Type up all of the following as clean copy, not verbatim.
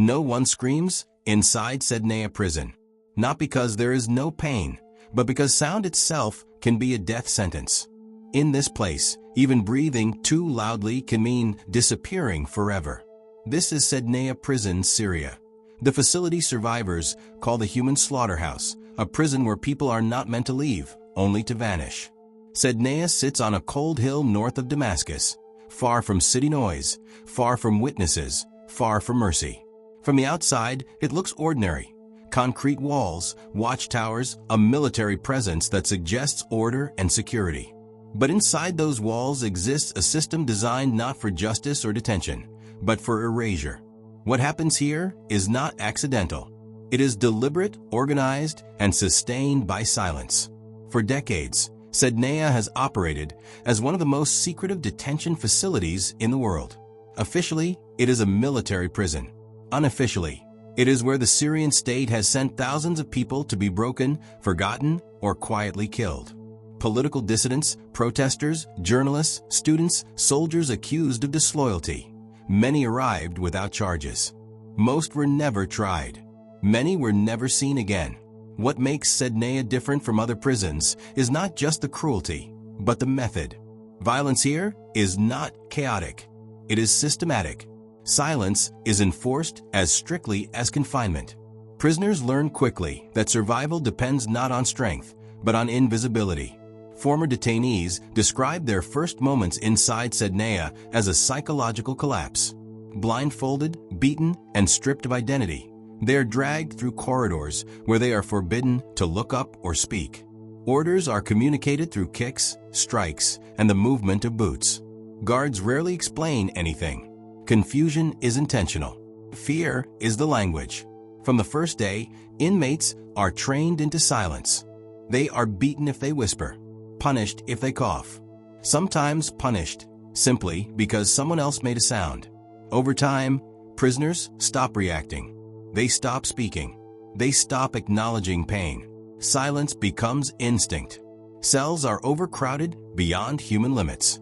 No one screams inside Sednaya Prison. Not because there is no pain, but because sound itself can be a death sentence. In this place, even breathing too loudly can mean disappearing forever. This is Sednaya Prison, Syria. The facility survivors call the Human Slaughterhouse, a prison where people are not meant to leave, only to vanish. Sednaya sits on a cold hill north of Damascus, far from city noise, far from witnesses, far from mercy. From the outside, it looks ordinary. Concrete walls, watchtowers, a military presence that suggests order and security. But inside those walls exists a system designed not for justice or detention, but for erasure. What happens here is not accidental. It is deliberate, organized, and sustained by silence. For decades, Sednaya has operated as one of the most secretive detention facilities in the world. Officially, it is a military prison. Unofficially, it is where the Syrian state has sent thousands of people to be broken, forgotten, or quietly killed. Political dissidents, protesters, journalists, students, soldiers accused of disloyalty. Many arrived without charges. Most were never tried. Many were never seen again. What makes Sednaya different from other prisons is not just the cruelty, but the method. Violence here is not chaotic. It is systematic. Silence is enforced as strictly as confinement. Prisoners learn quickly that survival depends not on strength, but on invisibility. Former detainees describe their first moments inside Sednaya as a psychological collapse. Blindfolded, beaten, and stripped of identity, they are dragged through corridors where they are forbidden to look up or speak. Orders are communicated through kicks, strikes, and the movement of boots. Guards rarely explain anything. Confusion is intentional. Fear is the language. From the first day, inmates are trained into silence. They are beaten if they whisper, punished if they cough. Sometimes punished simply because someone else made a sound. Over time, prisoners stop reacting. They stop speaking. They stop acknowledging pain. Silence becomes instinct. Cells are overcrowded beyond human limits.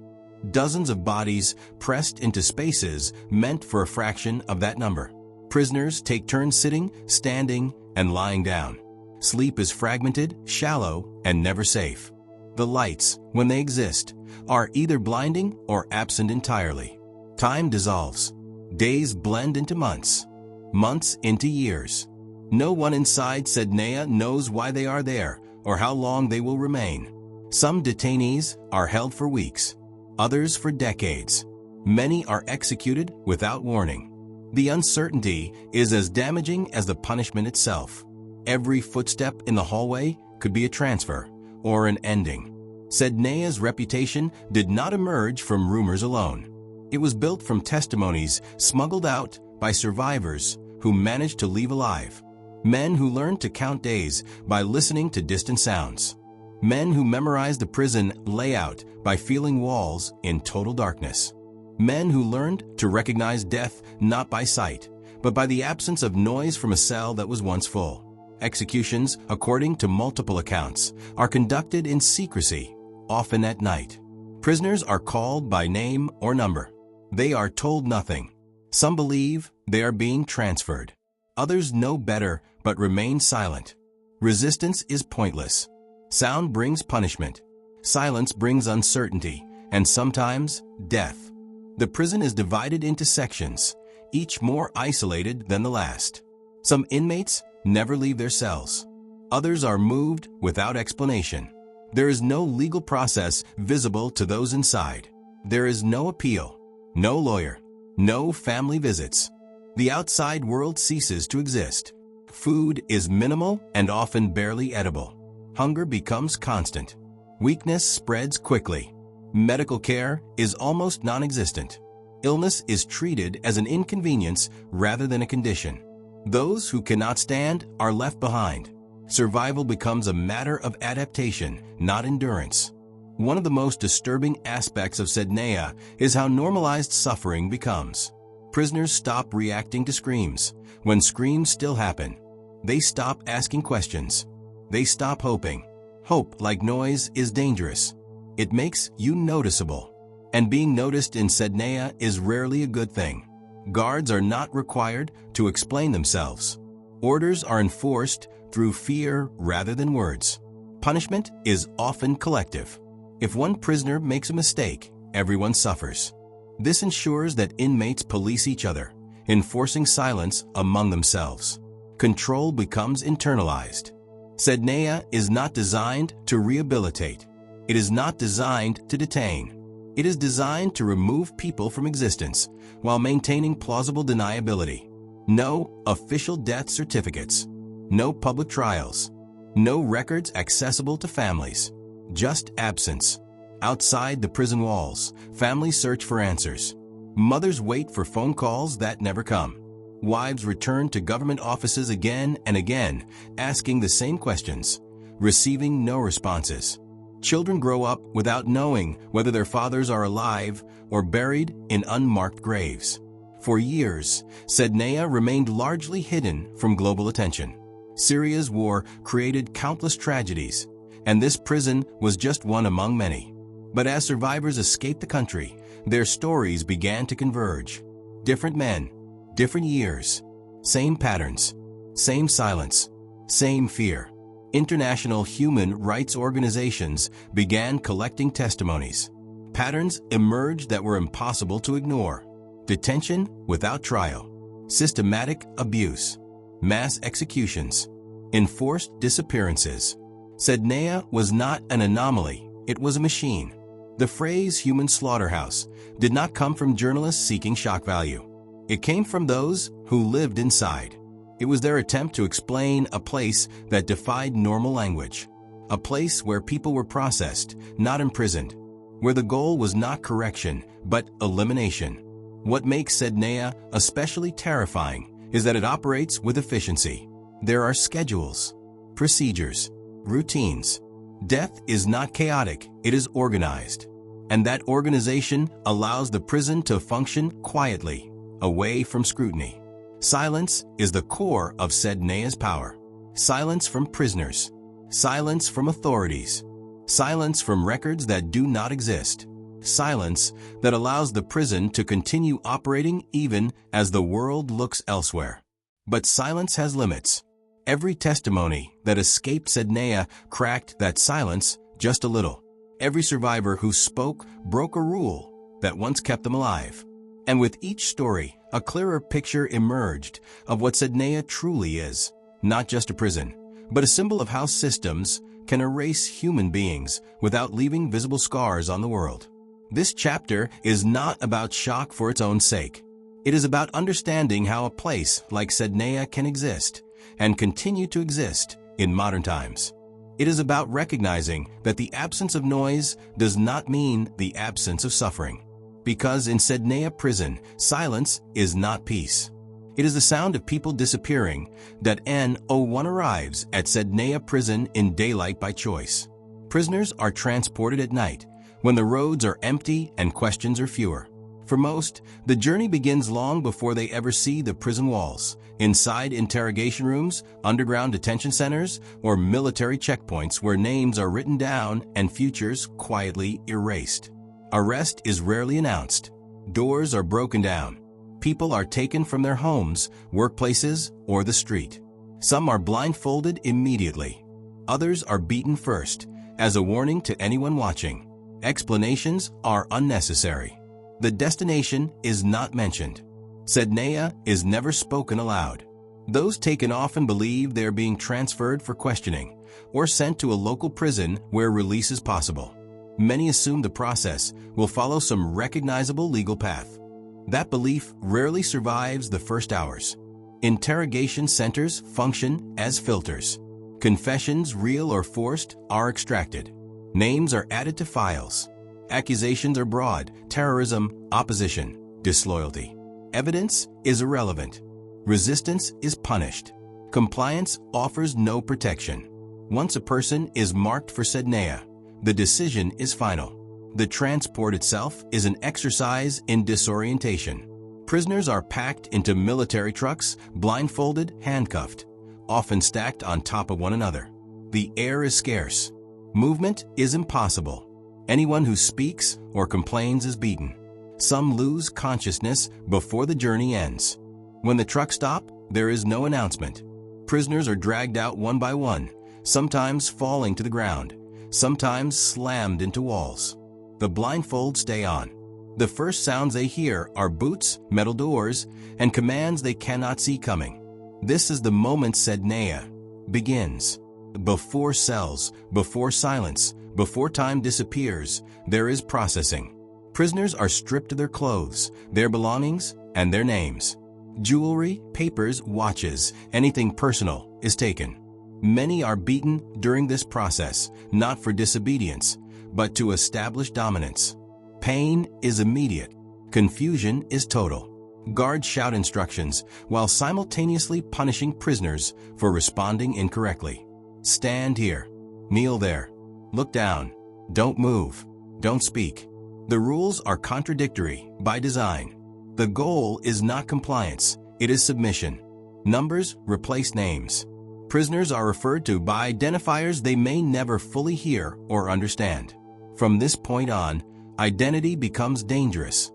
Dozens of bodies pressed into spaces meant for a fraction of that number. Prisoners take turns sitting, standing, and lying down. Sleep is fragmented, shallow, and never safe. The lights, when they exist, are either blinding or absent entirely. Time dissolves. Days blend into months. Months into years. No one inside Sednaya knows why they are there or how long they will remain. Some detainees are held for weeks. Others for decades. Many are executed without warning. The uncertainty is as damaging as the punishment itself. Every footstep in the hallway could be a transfer or an ending. Sednaya's reputation did not emerge from rumors alone. It was built from testimonies smuggled out by survivors who managed to leave alive. Men who learned to count days by listening to distant sounds. Men who memorized the prison layout by feeling walls in total darkness. Men who learned to recognize death not by sight, but by the absence of noise from a cell that was once full. Executions, according to multiple accounts, are conducted in secrecy, often at night. Prisoners are called by name or number. They are told nothing. Some believe they are being transferred. Others know better but remain silent. Resistance is pointless. Sound brings punishment. Silence brings uncertainty, and sometimes death. The prison is divided into sections, each more isolated than the last. Some inmates never leave their cells. Others are moved without explanation. There is no legal process visible to those inside. There is no appeal, no lawyer, no family visits. The outside world ceases to exist. Food is minimal and often barely edible. Hunger becomes constant. Weakness spreads quickly. Medical care is almost non-existent. Illness is treated as an inconvenience rather than a condition. Those who cannot stand are left behind. Survival becomes a matter of adaptation, not endurance. One of the most disturbing aspects of Sednaya is how normalized suffering becomes. Prisoners stop reacting to screams when screams still happen. They stop asking questions. They stop hoping. Hope, like noise, is dangerous. It makes you noticeable. And being noticed in Sednaya is rarely a good thing. Guards are not required to explain themselves. Orders are enforced through fear rather than words. Punishment is often collective. If one prisoner makes a mistake, everyone suffers. This ensures that inmates police each other, enforcing silence among themselves. Control becomes internalized. Sednaya is not designed to rehabilitate. It is not designed to detain. It is designed to remove people from existence while maintaining plausible deniability. No official death certificates. No public trials. No records accessible to families. Just absence. Outside the prison walls, families search for answers. Mothers wait for phone calls that never come. Wives return to government offices again and again, asking the same questions, receiving no responses. Children grow up without knowing whether their fathers are alive or buried in unmarked graves. For years, Sednaya remained largely hidden from global attention. Syria's war created countless tragedies, and this prison was just one among many. But as survivors escaped the country, their stories began to converge. Different men, different years, same patterns, same silence, same fear. International human rights organizations began collecting testimonies. Patterns emerged that were impossible to ignore. Detention without trial, systematic abuse, mass executions, enforced disappearances. Sednaya was not an anomaly, it was a machine. The phrase human slaughterhouse did not come from journalists seeking shock value. It came from those who lived inside. It was their attempt to explain a place that defied normal language. A place where people were processed, not imprisoned. Where the goal was not correction, but elimination. What makes Sednaya especially terrifying is that it operates with efficiency. There are schedules, procedures, routines. Death is not chaotic, it is organized. And that organization allows the prison to function quietly, away from scrutiny. Silence is the core of Sednaya's power. Silence from prisoners. Silence from authorities. Silence from records that do not exist. Silence that allows the prison to continue operating even as the world looks elsewhere. But silence has limits. Every testimony that escaped Sednaya cracked that silence just a little. Every survivor who spoke broke a rule that once kept them alive. And with each story, a clearer picture emerged of what Sednaya truly is. Not just a prison, but a symbol of how systems can erase human beings without leaving visible scars on the world. This chapter is not about shock for its own sake. It is about understanding how a place like Sednaya can exist and continue to exist in modern times. It is about recognizing that the absence of noise does not mean the absence of suffering. Because in Sednaya Prison, silence is not peace. It is the sound of people disappearing that N01 arrives at Sednaya Prison in daylight by choice. Prisoners are transported at night, when the roads are empty and questions are fewer. For most, the journey begins long before they ever see the prison walls, inside interrogation rooms, underground detention centers, or military checkpoints where names are written down and futures quietly erased. Arrest is rarely announced. Doors are broken down. People are taken from their homes, workplaces, or the street. Some are blindfolded immediately. Others are beaten first, as a warning to anyone watching. Explanations are unnecessary. The destination is not mentioned. Sednaya is never spoken aloud. Those taken often believe they are being transferred for questioning or sent to a local prison where release is possible. Many assume the process will follow some recognizable legal path. That belief rarely survives the first hours. Interrogation centers function as filters. Confessions, real or forced, are extracted. Names are added to files. Accusations are broad: terrorism, opposition, disloyalty. Evidence is irrelevant. Resistance is punished. Compliance offers no protection. Once a person is marked for Sednaya, the decision is final. The transport itself is an exercise in disorientation. Prisoners are packed into military trucks, blindfolded, handcuffed, often stacked on top of one another. The air is scarce. Movement is impossible. Anyone who speaks or complains is beaten. Some lose consciousness before the journey ends. When the truck stops, there is no announcement. Prisoners are dragged out one by one, sometimes falling to the ground, sometimes slammed into walls. The blindfolds stay on. The first sounds they hear are boots, metal doors, and commands they cannot see coming. This is the moment Sednaya begins. Before cells, before silence, before time disappears, there is processing. Prisoners are stripped of their clothes, their belongings, and their names. Jewelry, papers, watches, anything personal is taken. Many are beaten during this process, not for disobedience, but to establish dominance. Pain is immediate. Confusion is total. Guards shout instructions while simultaneously punishing prisoners for responding incorrectly. Stand here. Kneel there. Look down. Don't move. Don't speak. The rules are contradictory by design. The goal is not compliance, it is submission. Numbers replace names. Prisoners are referred to by identifiers they may never fully hear or understand. From this point on, identity becomes dangerous.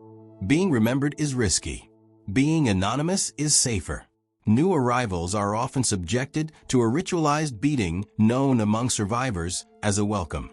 Being remembered is risky. Being anonymous is safer. New arrivals are often subjected to a ritualized beating known among survivors as a welcome.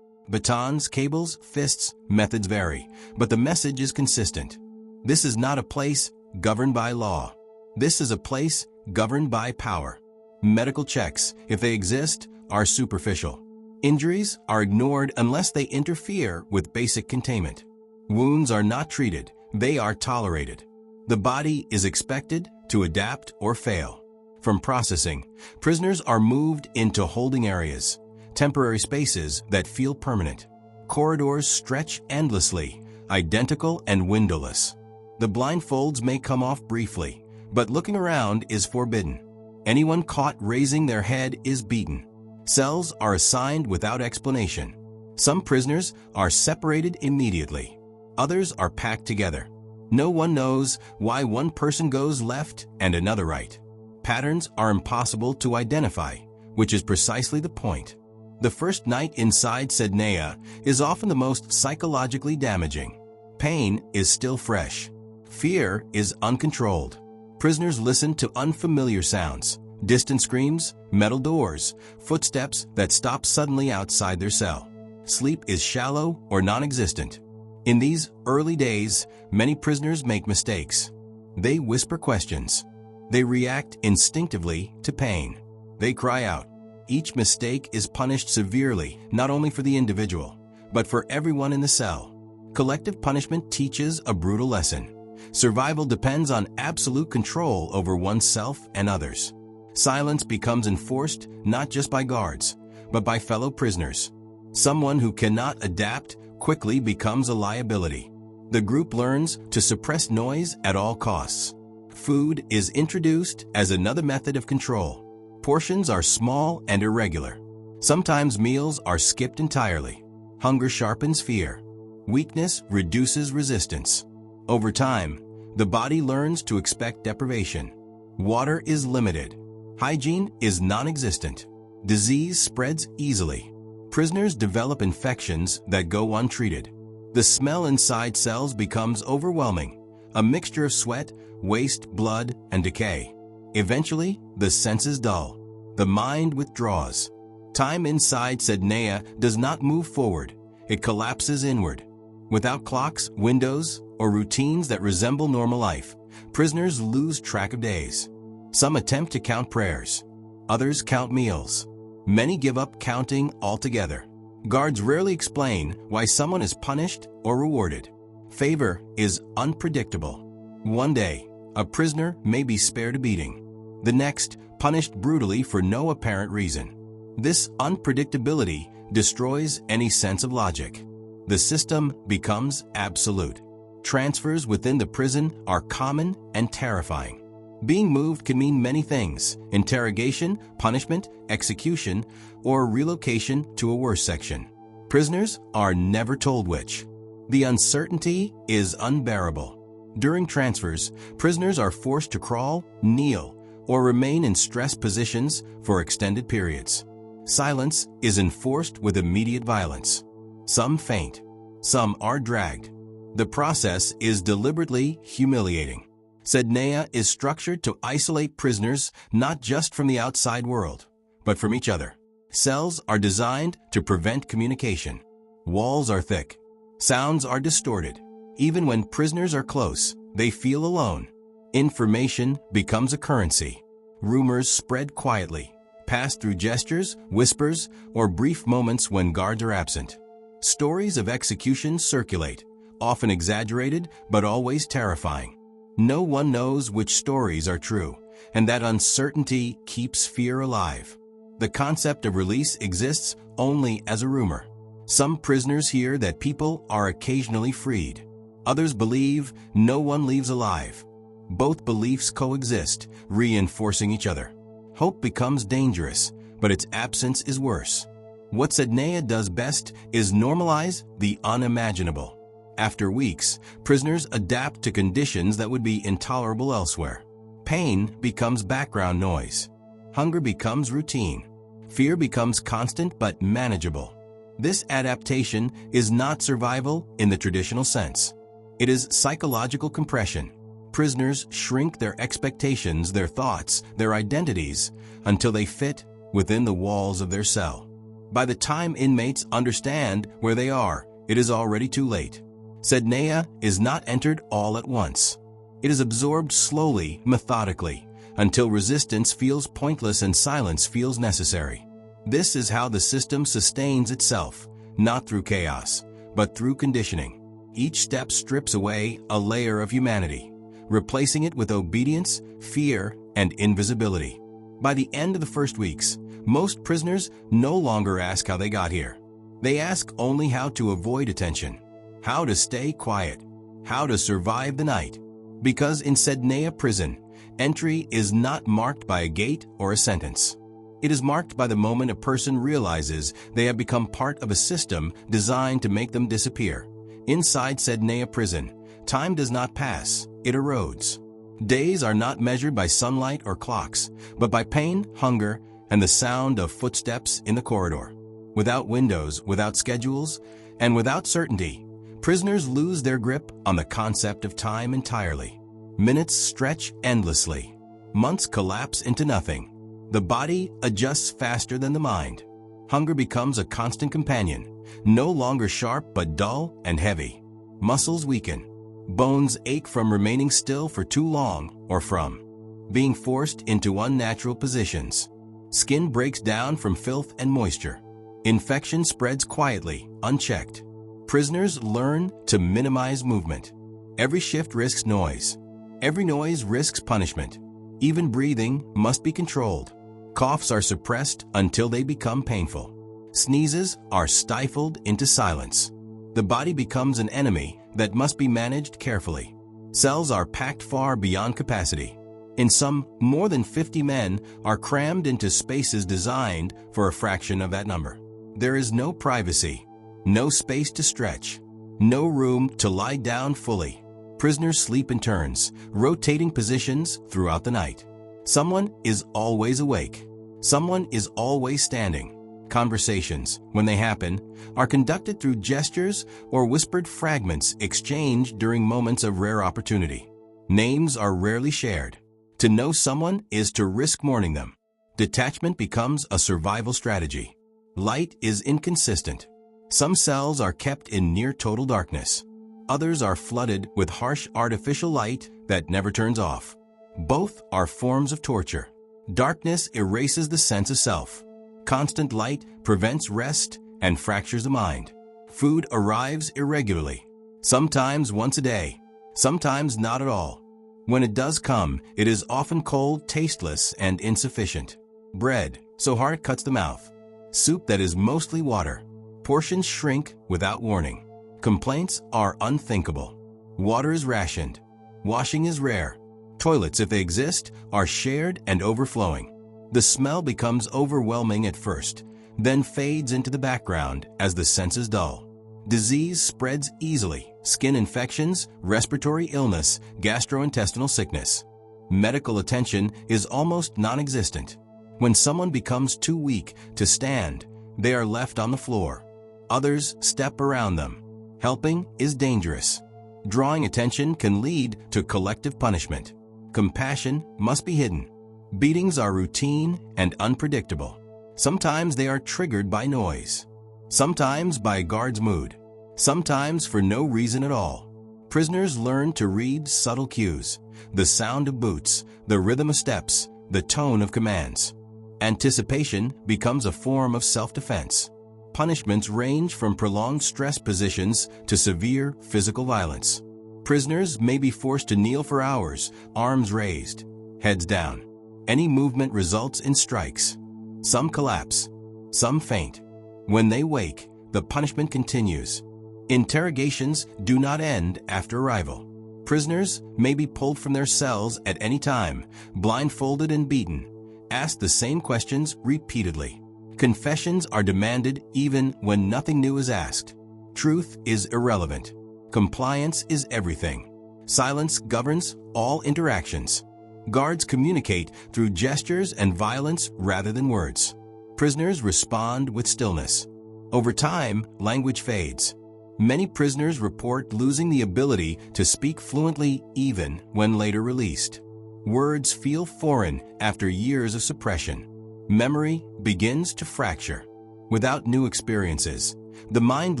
Batons, cables, fists, methods vary, but the message is consistent. This is not a place governed by law. This is a place governed by power. Medical checks, if they exist, are superficial. Injuries are ignored unless they interfere with basic containment. Wounds are not treated, they are tolerated. The body is expected to adapt or fail. From processing, prisoners are moved into holding areas, temporary spaces that feel permanent. Corridors stretch endlessly, identical and windowless. The blindfolds may come off briefly, but looking around is forbidden. Anyone caught raising their head is beaten. Cells are assigned without explanation. Some prisoners are separated immediately. Others are packed together. No one knows why one person goes left and another right. Patterns are impossible to identify, which is precisely the point. The first night inside Sednaya is often the most psychologically damaging. Pain is still fresh. Fear is uncontrolled. Prisoners listen to unfamiliar sounds, distant screams, metal doors, footsteps that stop suddenly outside their cell. Sleep is shallow or non-existent. In these early days, many prisoners make mistakes. They whisper questions. They react instinctively to pain. They cry out. Each mistake is punished severely, not only for the individual, but for everyone in the cell. Collective punishment teaches a brutal lesson. Survival depends on absolute control over oneself and others. Silence becomes enforced not just by guards, but by fellow prisoners. Someone who cannot adapt quickly becomes a liability. The group learns to suppress noise at all costs. Food is introduced as another method of control. Portions are small and irregular. Sometimes meals are skipped entirely. Hunger sharpens fear. Weakness reduces resistance. Over time, the body learns to expect deprivation. Water is limited. Hygiene is non-existent. Disease spreads easily. Prisoners develop infections that go untreated. The smell inside cells becomes overwhelming, a mixture of sweat, waste, blood, and decay. Eventually, the senses dull. The mind withdraws. Time inside Sednaya does not move forward. It collapses inward. Without clocks, windows, or routines that resemble normal life, prisoners lose track of days. Some attempt to count prayers. Others count meals. Many give up counting altogether. Guards rarely explain why someone is punished or rewarded. Favor is unpredictable. One day, a prisoner may be spared a beating. The next, punished brutally for no apparent reason. This unpredictability destroys any sense of logic. The system becomes absolute. Transfers within the prison are common and terrifying. Being moved can mean many things: interrogation, punishment, execution, or relocation to a worse section. Prisoners are never told which. The uncertainty is unbearable. During transfers, prisoners are forced to crawl, kneel, or remain in stress positions for extended periods. Silence is enforced with immediate violence. Some faint. Some are dragged. The process is deliberately humiliating. Sednaya is structured to isolate prisoners not just from the outside world, but from each other. Cells are designed to prevent communication. Walls are thick. Sounds are distorted. Even when prisoners are close, they feel alone. Information becomes a currency. Rumors spread quietly, pass through gestures, whispers, or brief moments when guards are absent. Stories of executions circulate, often exaggerated but always terrifying. No one knows which stories are true, and that uncertainty keeps fear alive. The concept of release exists only as a rumor. Some prisoners hear that people are occasionally freed. Others believe no one leaves alive. Both beliefs coexist, reinforcing each other. Hope becomes dangerous, but its absence is worse. What Sednaya does best is normalize the unimaginable. After weeks, prisoners adapt to conditions that would be intolerable elsewhere. Pain becomes background noise. Hunger becomes routine. Fear becomes constant but manageable. This adaptation is not survival in the traditional sense. It is psychological compression. Prisoners shrink their expectations, their thoughts, their identities, until they fit within the walls of their cell. By the time inmates understand where they are, it is already too late. Sednaya is not entered all at once. It is absorbed slowly, methodically, until resistance feels pointless and silence feels necessary. This is how the system sustains itself, not through chaos, but through conditioning. Each step strips away a layer of humanity, replacing it with obedience, fear, and invisibility. By the end of the first weeks, most prisoners no longer ask how they got here. They ask only how to avoid attention, how to stay quiet, how to survive the night. Because in Sednaya Prison, entry is not marked by a gate or a sentence. It is marked by the moment a person realizes they have become part of a system designed to make them disappear. Inside Sednaya Prison, time does not pass, it erodes. Days are not measured by sunlight or clocks, but by pain, hunger, and the sound of footsteps in the corridor. Without windows, without schedules, and without certainty, prisoners lose their grip on the concept of time entirely. Minutes stretch endlessly. Months collapse into nothing. The body adjusts faster than the mind. Hunger becomes a constant companion, no longer sharp but dull and heavy. Muscles weaken. Bones ache from remaining still for too long or from being forced into unnatural positions. Skin breaks down from filth and moisture. Infection spreads quietly, unchecked. Prisoners learn to minimize movement. Every shift risks noise. Every noise risks punishment. Even breathing must be controlled. Coughs are suppressed until they become painful. Sneezes are stifled into silence. The body becomes an enemy that must be managed carefully. Cells are packed far beyond capacity. In some, more than 50 men are crammed into spaces designed for a fraction of that number. There is no privacy, no space to stretch, no room to lie down fully. Prisoners sleep in turns, rotating positions throughout the night. Someone is always awake. Someone is always standing. Conversations, when they happen, are conducted through gestures or whispered fragments exchanged during moments of rare opportunity. Names are rarely shared. To know someone is to risk mourning them. Detachment becomes a survival strategy. Light is inconsistent. Some cells are kept in near total darkness. Others are flooded with harsh artificial light that never turns off. Both are forms of torture. Darkness erases the sense of self. Constant light prevents rest and fractures the mind. Food arrives irregularly, sometimes once a day, sometimes not at all. When it does come, it is often cold, tasteless, and insufficient. Bread, so hard it cuts the mouth. Soup that is mostly water. Portions shrink without warning. Complaints are unthinkable. Water is rationed. Washing is rare. Toilets, if they exist, are shared and overflowing. The smell becomes overwhelming at first, then fades into the background as the senses dull. Disease spreads easily. Skin infections, respiratory illness, gastrointestinal sickness. Medical attention is almost non-existent. When someone becomes too weak to stand, they are left on the floor. Others step around them. Helping is dangerous. Drawing attention can lead to collective punishment. Compassion must be hidden. Beatings are routine and unpredictable. Sometimes they are triggered by noise. Sometimes by a guard's mood. Sometimes for no reason at all. Prisoners learn to read subtle cues, the sound of boots, the rhythm of steps, the tone of commands. Anticipation becomes a form of self-defense. Punishments range from prolonged stress positions to severe physical violence. Prisoners may be forced to kneel for hours, arms raised, heads down. Any movement results in strikes. Some collapse, some faint. When they wake, the punishment continues. Interrogations do not end after arrival. Prisoners may be pulled from their cells at any time, blindfolded and beaten, asked the same questions repeatedly. Confessions are demanded even when nothing new is asked. Truth is irrelevant. Compliance is everything. Silence governs all interactions. Guards communicate through gestures and violence rather than words. Prisoners respond with stillness. Over time, language fades. Many prisoners report losing the ability to speak fluently even when later released. Words feel foreign after years of suppression. Memory begins to fracture. Without new experiences, the mind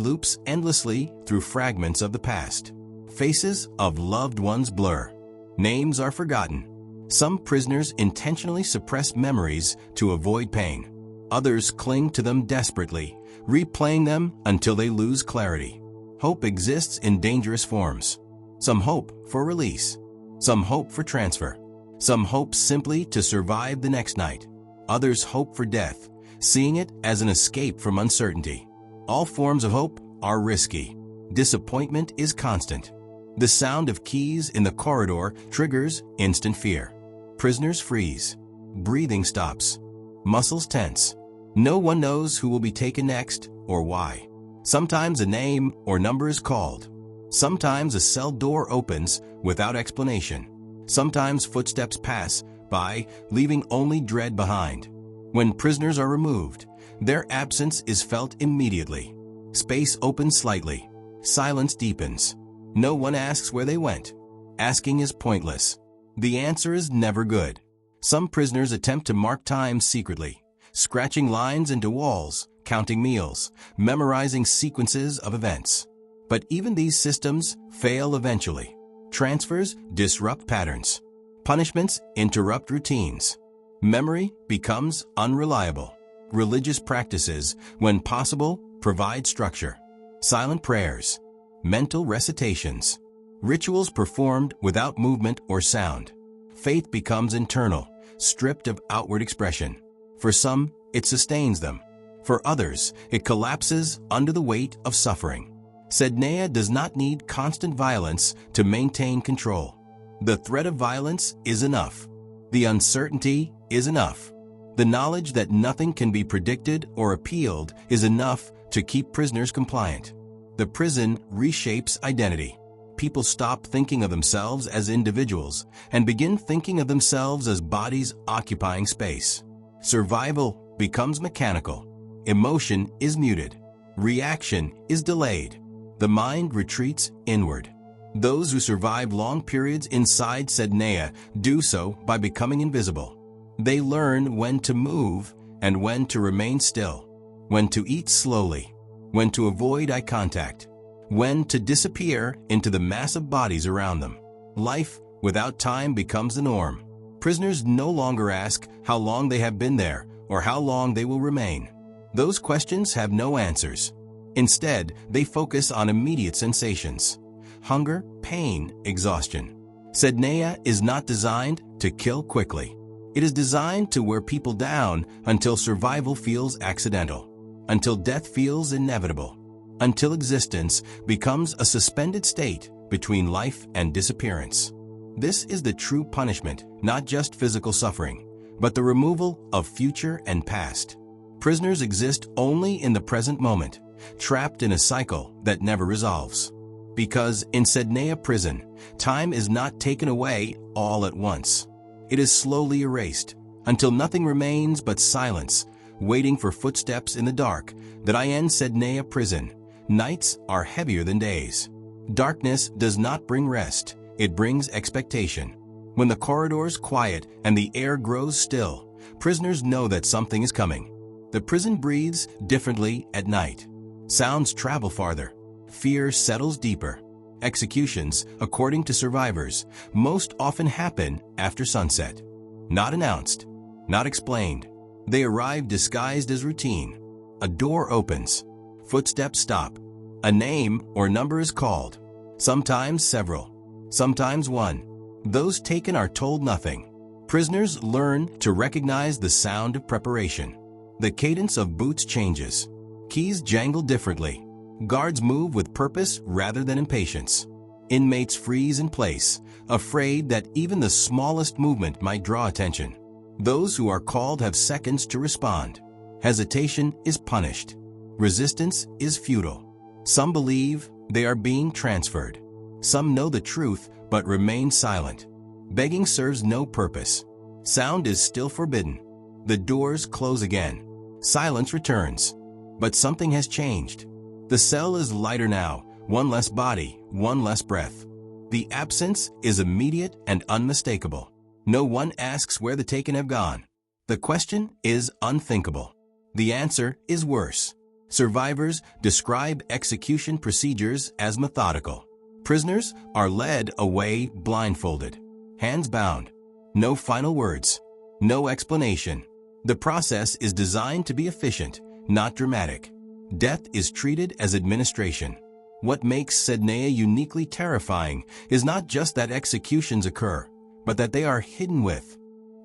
loops endlessly through fragments of the past. Faces of loved ones blur. Names are forgotten. Some prisoners intentionally suppress memories to avoid pain. Others cling to them desperately, replaying them until they lose clarity. Hope exists in dangerous forms. Some hope for release. Some hope for transfer. Some hope simply to survive the next night. Others hope for death, seeing it as an escape from uncertainty. All forms of hope are risky. Disappointment is constant. The sound of keys in the corridor triggers instant fear. Prisoners freeze. Breathing stops. Muscles tense. No one knows who will be taken next or why. Sometimes a name or number is called. Sometimes a cell door opens without explanation. Sometimes footsteps pass by, leaving only dread behind. When prisoners are removed, their absence is felt immediately. Space opens slightly. Silence deepens. No one asks where they went. Asking is pointless. The answer is never good. Some prisoners attempt to mark time secretly, scratching lines into walls, counting meals, memorizing sequences of events. But even these systems fail eventually. Transfers disrupt patterns. Punishments interrupt routines. Memory becomes unreliable. Religious practices, when possible, provide structure. Silent prayers, mental recitations, rituals performed without movement or sound. Faith becomes internal, stripped of outward expression. For some, it sustains them. For others, it collapses under the weight of suffering. Sednaya does not need constant violence to maintain control. The threat of violence is enough. The uncertainty is enough. The knowledge that nothing can be predicted or appealed is enough to keep prisoners compliant. The prison reshapes identity. People stop thinking of themselves as individuals and begin thinking of themselves as bodies occupying space. Survival becomes mechanical. Emotion is muted. Reaction is delayed. The mind retreats inward. Those who survive long periods inside Sednaya do so by becoming invisible. They learn when to move and when to remain still, when to eat slowly, when to avoid eye contact, when to disappear into the mass of bodies around them. Life without time becomes the norm. Prisoners no longer ask how long they have been there or how long they will remain. Those questions have no answers. Instead, they focus on immediate sensations: hunger, pain, exhaustion. Sednaya is not designed to kill quickly. It is designed to wear people down until survival feels accidental, until death feels inevitable, until existence becomes a suspended state between life and disappearance. This is the true punishment, not just physical suffering, but the removal of future and past. Prisoners exist only in the present moment, trapped in a cycle that never resolves. Because in Sednaya Prison, time is not taken away all at once. It is slowly erased, until nothing remains but silence, waiting for footsteps in the dark. That I end Sednaya Prison. Nights are heavier than days. Darkness does not bring rest, it brings expectation. When the corridors quiet and the air grows still, prisoners know that something is coming. The prison breathes differently at night. Sounds travel farther. Fear settles deeper. Executions, according to survivors, most often happen after sunset. Not announced, not explained. They arrive disguised as routine. A door opens. Footsteps stop. A name or number is called. Sometimes several. Sometimes one. Those taken are told nothing. Prisoners learn to recognize the sound of preparation. The cadence of boots changes. Keys jangle differently. Guards move with purpose rather than impatience. Inmates freeze in place, afraid that even the smallest movement might draw attention. Those who are called have seconds to respond. Hesitation is punished. Resistance is futile. Some believe they are being transferred. Some know the truth but remain silent. Begging serves no purpose. Sound is still forbidden. The doors close again. Silence returns. But something has changed. The cell is lighter now, one less body, one less breath. The absence is immediate and unmistakable. No one asks where the taken have gone. The question is unthinkable. The answer is worse. Survivors describe execution procedures as methodical. Prisoners are led away blindfolded, hands bound. No final words, no explanation. The process is designed to be efficient, not dramatic. Death is treated as administration. What makes Sednaya uniquely terrifying is not just that executions occur, but that they are hidden with.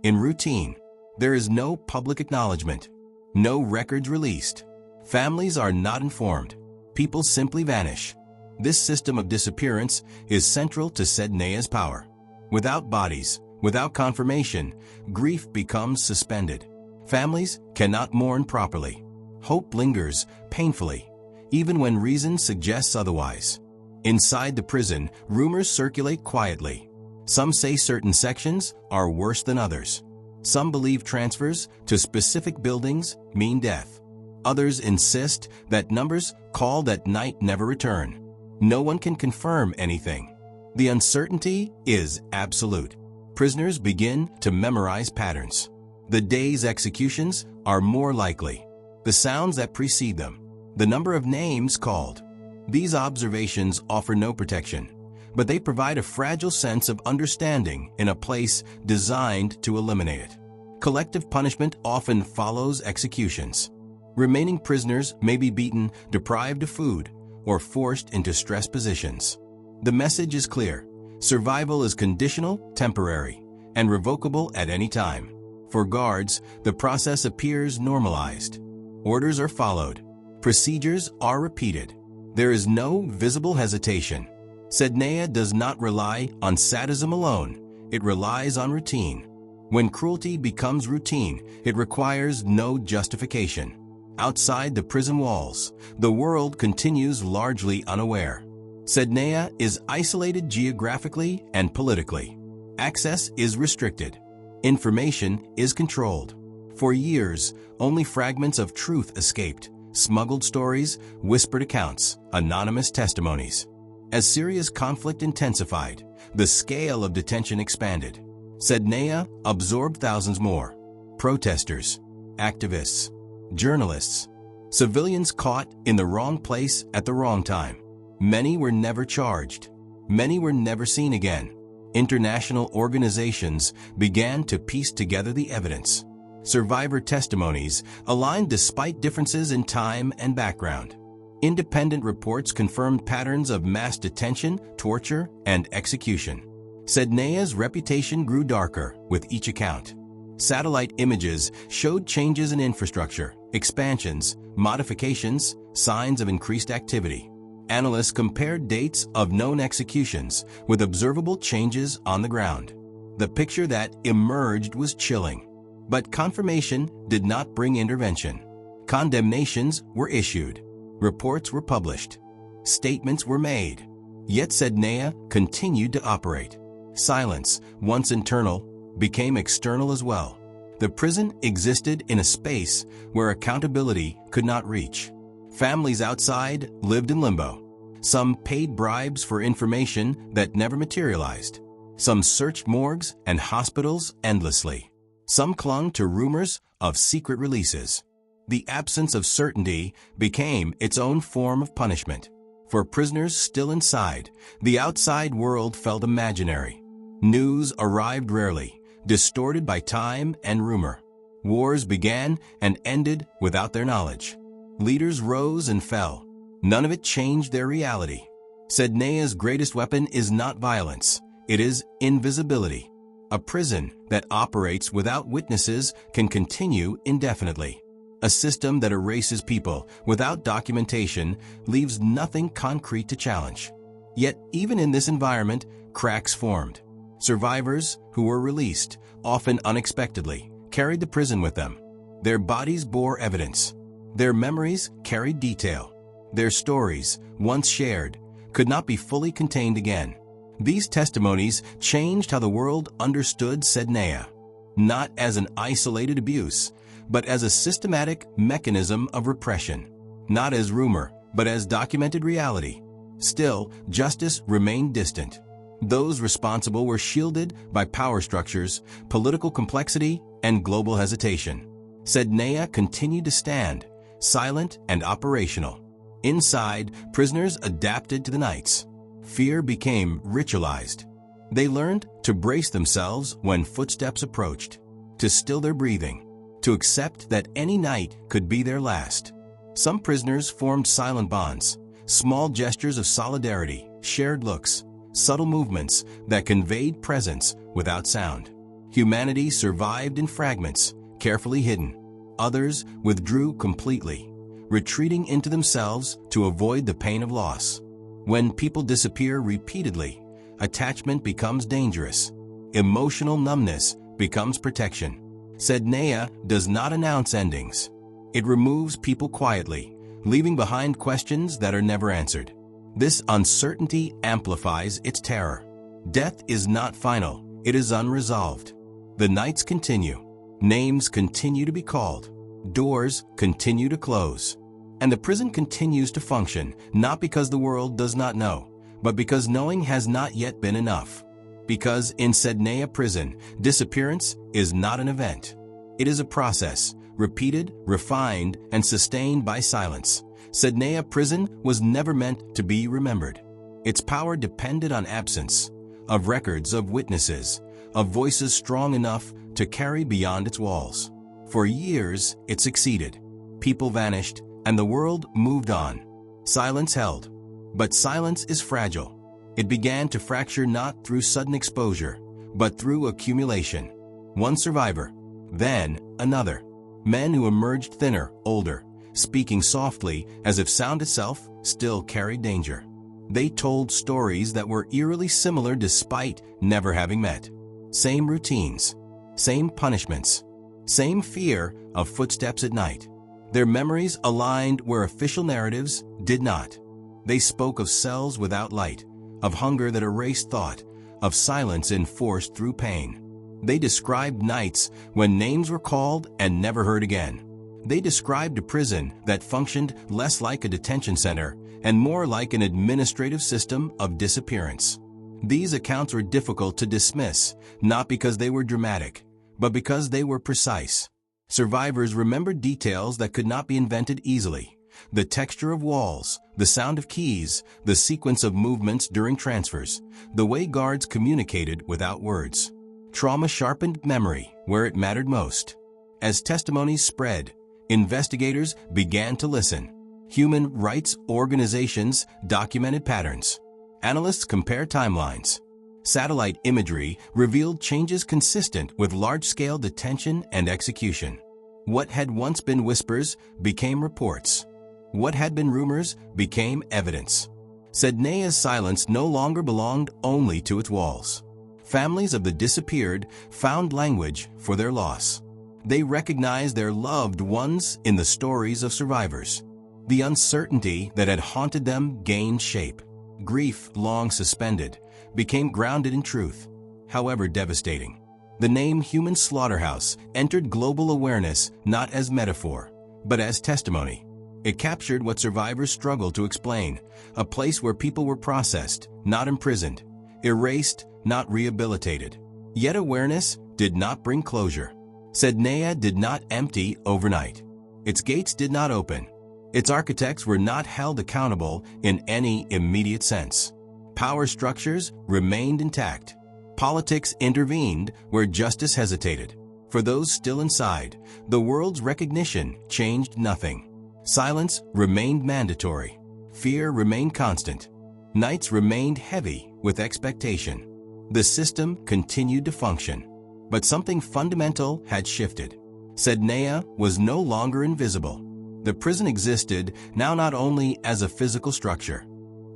In routine, there is no public acknowledgement, no records released. Families are not informed. People simply vanish. This system of disappearance is central to Sednaya's power. Without bodies, without confirmation, grief becomes suspended. Families cannot mourn properly. Hope lingers painfully, even when reason suggests otherwise. Inside the prison, rumors circulate quietly. Some say certain sections are worse than others. Some believe transfers to specific buildings mean death. Others insist that numbers called at night never return. No one can confirm anything. The uncertainty is absolute. Prisoners begin to memorize patterns. The day's executions are more likely. The sounds that precede them. The number of names called. These observations offer no protection, but they provide a fragile sense of understanding in a place designed to eliminate it. Collective punishment often follows executions. Remaining prisoners may be beaten, deprived of food, or forced into stress positions. The message is clear. Survival is conditional, temporary, and revocable at any time. For guards, the process appears normalized. Orders are followed. Procedures are repeated. There is no visible hesitation. Sednaya does not rely on sadism alone. It relies on routine. When cruelty becomes routine, it requires no justification. Outside the prison walls, the world continues largely unaware. Sednaya is isolated geographically and politically. Access is restricted. Information is controlled. For years, only fragments of truth escaped. Smuggled stories, whispered accounts, anonymous testimonies. As Syria's conflict intensified, the scale of detention expanded. Sednaya absorbed thousands more. Protesters, activists, journalists, civilians caught in the wrong place at the wrong time. Many were never charged. Many were never seen again. International organizations began to piece together the evidence. Survivor testimonies aligned despite differences in time and background. Independent reports confirmed patterns of mass detention, torture, and execution. Sednaya's reputation grew darker with each account. Satellite images showed changes in infrastructure, expansions, modifications, signs of increased activity. Analysts compared dates of known executions with observable changes on the ground. The picture that emerged was chilling. But confirmation did not bring intervention. Condemnations were issued. Reports were published. Statements were made. Yet Sednaya continued to operate. Silence, once internal, became external as well. The prison existed in a space where accountability could not reach. Families outside lived in limbo. Some paid bribes for information that never materialized. Some searched morgues and hospitals endlessly. Some clung to rumors of secret releases. The absence of certainty became its own form of punishment. For prisoners still inside, the outside world felt imaginary. News arrived rarely, distorted by time and rumor. Wars began and ended without their knowledge. Leaders rose and fell. None of it changed their reality. Sednaya's greatest weapon is not violence. It is invisibility. A prison that operates without witnesses can continue indefinitely. A system that erases people without documentation leaves nothing concrete to challenge. Yet, even in this environment, cracks formed. Survivors who were released, often unexpectedly, carried the prison with them. Their bodies bore evidence. Their memories carried detail. Their stories, once shared, could not be fully contained again. These testimonies changed how the world understood Sednaya, not as an isolated abuse, but as a systematic mechanism of repression, not as rumor, but as documented reality. Still, justice remained distant. Those responsible were shielded by power structures, political complexity, and global hesitation. Sednaya continued to stand, silent and operational. Inside, prisoners adapted to the nights. Fear became ritualized. They learned to brace themselves when footsteps approached, to still their breathing, to accept that any night could be their last. Some prisoners formed silent bonds, small gestures of solidarity, shared looks, subtle movements that conveyed presence without sound. Humanity survived in fragments, carefully hidden. Others withdrew completely, retreating into themselves to avoid the pain of loss. When people disappear repeatedly, attachment becomes dangerous. Emotional numbness becomes protection. Sednaya does not announce endings. It removes people quietly, leaving behind questions that are never answered. This uncertainty amplifies its terror. Death is not final, it is unresolved. The nights continue. Names continue to be called. Doors continue to close. And the prison continues to function, not because the world does not know, but because knowing has not yet been enough. Because in Sednaya Prison, disappearance is not an event. It is a process, repeated, refined, and sustained by silence. Sednaya Prison was never meant to be remembered. Its power depended on absence, of records, of witnesses, of voices strong enough to carry beyond its walls. For years, it succeeded. People vanished, and the world moved on. Silence held. But silence is fragile. It began to fracture not through sudden exposure, but through accumulation. One survivor, then another. Men who emerged thinner, older, speaking softly as if sound itself still carried danger. They told stories that were eerily similar despite never having met. Same routines, same punishments, same fear of footsteps at night. Their memories aligned where official narratives did not. They spoke of cells without light, of hunger that erased thought, of silence enforced through pain. They described nights when names were called and never heard again. They described a prison that functioned less like a detention center and more like an administrative system of disappearance. These accounts were difficult to dismiss, not because they were dramatic, but because they were precise. Survivors remembered details that could not be invented easily. The texture of walls, the sound of keys, the sequence of movements during transfers, the way guards communicated without words. Trauma sharpened memory where it mattered most. As testimonies spread, investigators began to listen. Human rights organizations documented patterns. Analysts compared timelines. Satellite imagery revealed changes consistent with large-scale detention and execution. What had once been whispers became reports. What had been rumors became evidence. Sednaya's silence no longer belonged only to its walls. Families of the disappeared found language for their loss. They recognized their loved ones in the stories of survivors. The uncertainty that had haunted them gained shape. Grief, long suspended, became grounded in truth, however devastating. The name Human Slaughterhouse entered global awareness not as metaphor, but as testimony. It captured what survivors struggled to explain, a place where people were processed, not imprisoned, erased, not rehabilitated. Yet awareness did not bring closure. Sednaya did not empty overnight. Its gates did not open. Its architects were not held accountable in any immediate sense. Power structures remained intact. Politics intervened where justice hesitated. For those still inside, the world's recognition changed nothing. Silence remained mandatory. Fear remained constant. Nights remained heavy with expectation. The system continued to function. But something fundamental had shifted. Sednaya was no longer invisible. The prison existed now not only as a physical structure,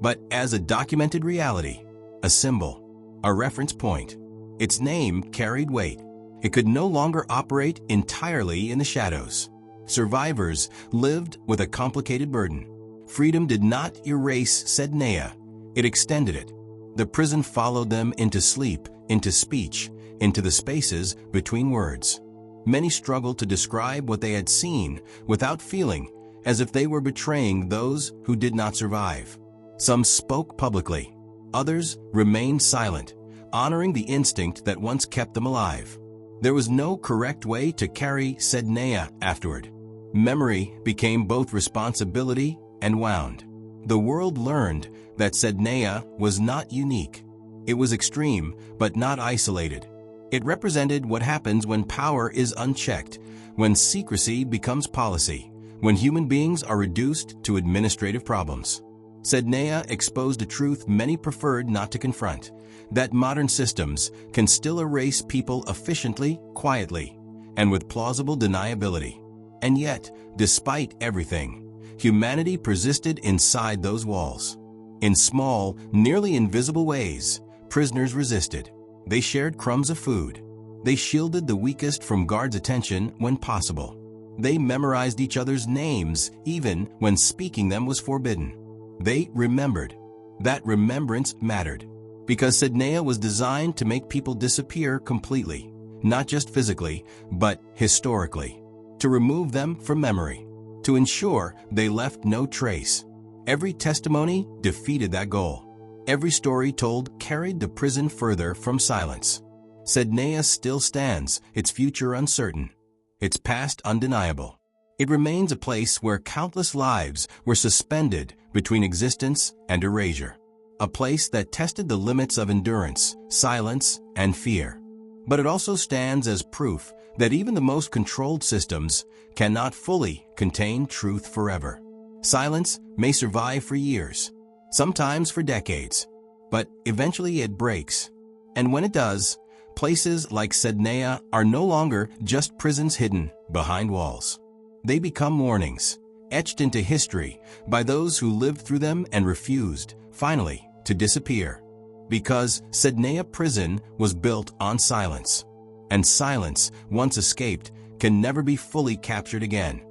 but as a documented reality, a symbol, a reference point. Its name carried weight. It could no longer operate entirely in the shadows. Survivors lived with a complicated burden. Freedom did not erase Sednaya, it extended it. The prison followed them into sleep, into speech, into the spaces between words. Many struggled to describe what they had seen without feeling as if they were betraying those who did not survive. Some spoke publicly. Others remained silent, honoring the instinct that once kept them alive. There was no correct way to carry Sednaya afterward. Memory became both responsibility and wound. The world learned that Sednaya was not unique. It was extreme, but not isolated. It represented what happens when power is unchecked, when secrecy becomes policy, when human beings are reduced to administrative problems. Sednaya exposed a truth many preferred not to confront, that modern systems can still erase people efficiently, quietly, and with plausible deniability. And yet, despite everything, humanity persisted inside those walls. In small, nearly invisible ways, prisoners resisted. They shared crumbs of food. They shielded the weakest from guards' attention when possible. They memorized each other's names even when speaking them was forbidden. They remembered. That remembrance mattered, because Sednaya was designed to make people disappear completely, not just physically, but historically, to remove them from memory, to ensure they left no trace. Every testimony defeated that goal. Every story told carried the prison further from silence. Sednaya still stands, its future uncertain, its past undeniable. It remains a place where countless lives were suspended between existence and erasure. A place that tested the limits of endurance, silence, and fear. But it also stands as proof that even the most controlled systems cannot fully contain truth forever. Silence may survive for years, sometimes for decades, but eventually it breaks. And when it does, places like Sednaya are no longer just prisons hidden behind walls. They become warnings, etched into history by those who lived through them and refused, finally, to disappear. Because Sednaya Prison was built on silence. And silence, once escaped, can never be fully captured again.